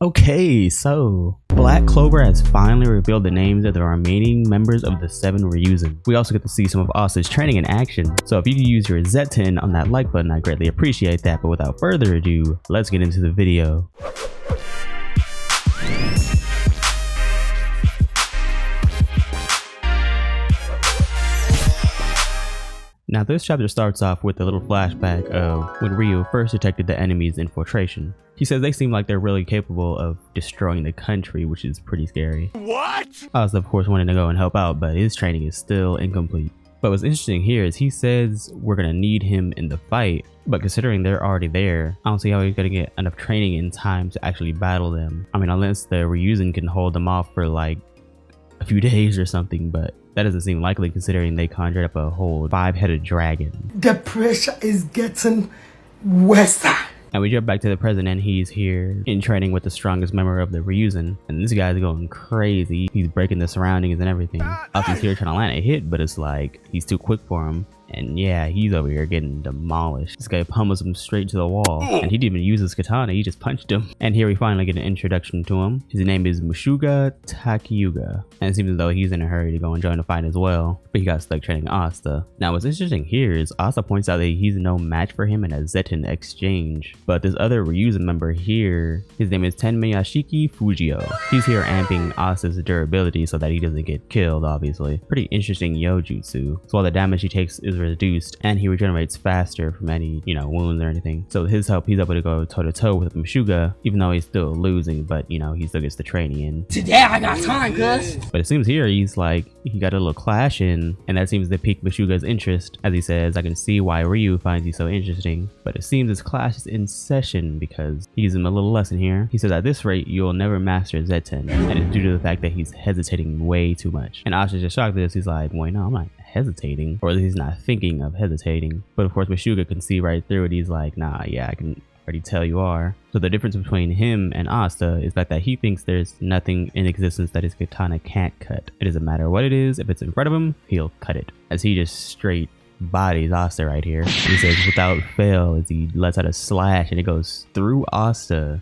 Okay, so Black Clover has finally revealed the names of the remaining members of the 7 Ryuzen. We also get to see some of Asta's training in action, so if you could use your zenon on that like button, I'd greatly appreciate that. But without further ado, let's get into the video. Now this chapter starts off with a little flashback of when Ryu first detected the enemy's infiltration. He says they seem like they're really capable of destroying the country, which is pretty scary. What? Asta of course wanted to go and help out, but his training is still incomplete. But what's interesting here is he says we're gonna need him in the fight, but considering they're already there, I don't see how he's gonna get enough training in time to actually battle them. I mean, unless the Ryuzen can hold them off for like a few days or something, but that doesn't seem likely considering they conjured up a whole 5-headed dragon. The pressure is getting worse. And we jump back to the present and he's here in training with the strongest member of the Ryuzen. And this guy's going crazy. He's breaking the surroundings and everything. Asta's here trying to land a hit, but it's like he's too quick for him. And yeah, he's over here getting demolished. This guy pummels him straight to the wall. And he didn't even use his katana, he just punched him. And here we finally get an introduction to him. His name is Mushuga Takeyuga. And it seems as though he's in a hurry to go and join the fight as well. But he got stuck training Asta. Now what's interesting here is Asta points out that he's no match for him in a zenon exchange. But this other Ryuzen member here, his name is Tenmeyashiki Fujio. He's here amping Asta's durability so that he doesn't get killed, obviously. Pretty interesting yojutsu. So all the damage he takes is reduced and he regenerates faster from any wounds or anything. So with his help, he's able to go toe to toe with Mushuga, even though he's still losing, but he still gets the training in. Today I got time, cuz. But it seems here he's like he got a little clash in, and that seems to pique Mushuga's interest. As he says, I can see why Ryu finds you so interesting, but it seems this clash is in session because he gives him a little lesson here. He says at this rate you'll never master zenon, and it's due to the fact that he's hesitating way too much. And Asta's just shocked at this. He's like, wait, no, I'm not hesitating, or at least he's not thinking of hesitating. But of course Mushuga can see right through it. He's like, nah, yeah, I can already tell you are. So the difference between him and Asta is that he thinks there's nothing in existence that his katana can't cut. It doesn't matter what it is, if it's in front of him, he'll cut it. As he just straight bodies Asta right here. He says without fail as he lets out a slash and it goes through Asta,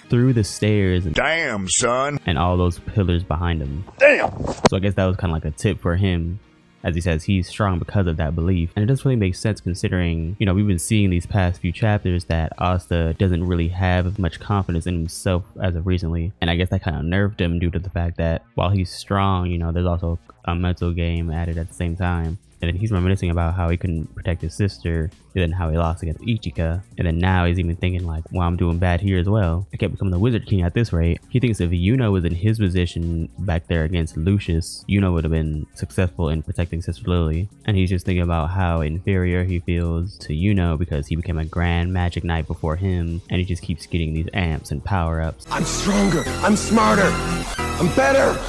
through the stairs, and damn son, and all those pillars behind him. Damn. So I guess that was kind of like a tip for him. As he says, he's strong because of that belief. And it doesn't really make sense considering, we've been seeing these past few chapters that Asta doesn't really have much confidence in himself as of recently. And I guess that kind of nerfed him due to the fact that while he's strong, there's also a mental game added at the same time. And then he's reminiscing about how he couldn't protect his sister, and then how he lost against Ichika. And then now he's even thinking like, well, I'm doing bad here as well. I can't become the Wizard King at this rate. He thinks if Yuno was in his position back there against Lucius, Yuno would have been successful in protecting Sister Lily. And he's just thinking about how inferior he feels to Yuno because he became a grand magic knight before him. And he just keeps getting these amps and power-ups. I'm stronger, I'm smarter, I'm better,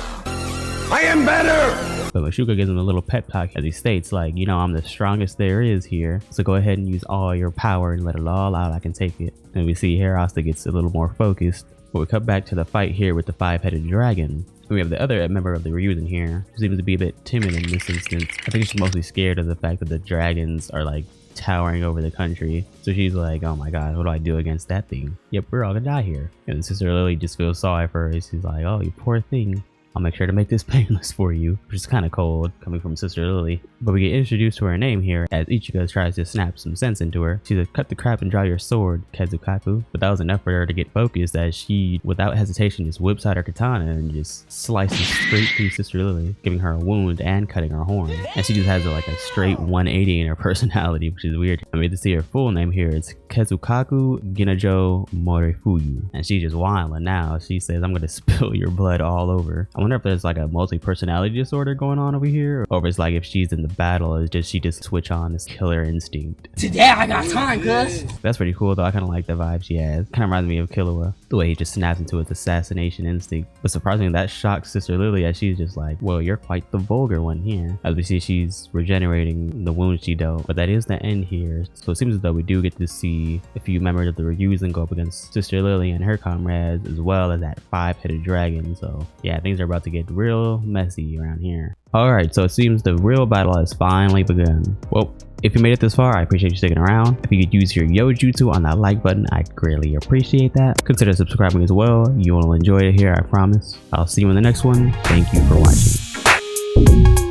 I am better! But Mushuga gives him a little pep talk as he states like, I'm the strongest there is here, so go ahead and use all your power and let it all out, I can take it. And we see here Asta gets a little more focused. But we cut back to the fight here with the 5-headed dragon. And we have the other member of the Ryuzen here, who seems to be a bit timid in this instance. I think she's mostly scared of the fact that the dragons are like towering over the country. So she's like, oh my god, what do I do against that thing? Yep, we're all gonna die here. And Sister Lily just feels sorry for her. She's like, oh, you poor thing. I'll make sure to make this painless for you, which is kind of cold coming from Sister Lily. But we get introduced to her name here as Ichika tries to snap some sense into her. She says, cut the crap and draw your sword, Kazukaku. But that was enough for her to get focused as she, without hesitation, just whips out her katana and just slices straight through Sister Lily, giving her a wound and cutting her horn. And she just has like a straight 180 in her personality, which is weird. I mean, to see her full name here, it's Kazukaku Ginajo Morifuyu. And she's just wilding now. She says, I'm gonna spill your blood all over. I wonder if there's like a multi-personality disorder going on over here, or if it's like if she's in the battle, it's just she just switch on this killer instinct. Today I got time, cuz. That's pretty cool though. I kind of like the vibe she has. Kind of reminds me of Killua, the way he just snaps into his assassination instinct. But surprisingly, that shocks Sister Lily as she's just like, well, you're quite the vulgar one here. As we see, she's regenerating the wounds she dealt. But that is the end here. So it seems as though we do get to see a few members of the Ryuzen go up against Sister Lily and her comrades, as well as that 5-headed dragon. So yeah, things are about about to get real messy around here. Alright, so it seems the real battle has finally begun. Well, if you made it this far, I appreciate you sticking around. If you could use your yojutsu on that like button, I'd greatly appreciate that. Consider subscribing as well. You will enjoy it here, I promise. I'll see you in the next one. Thank you for watching.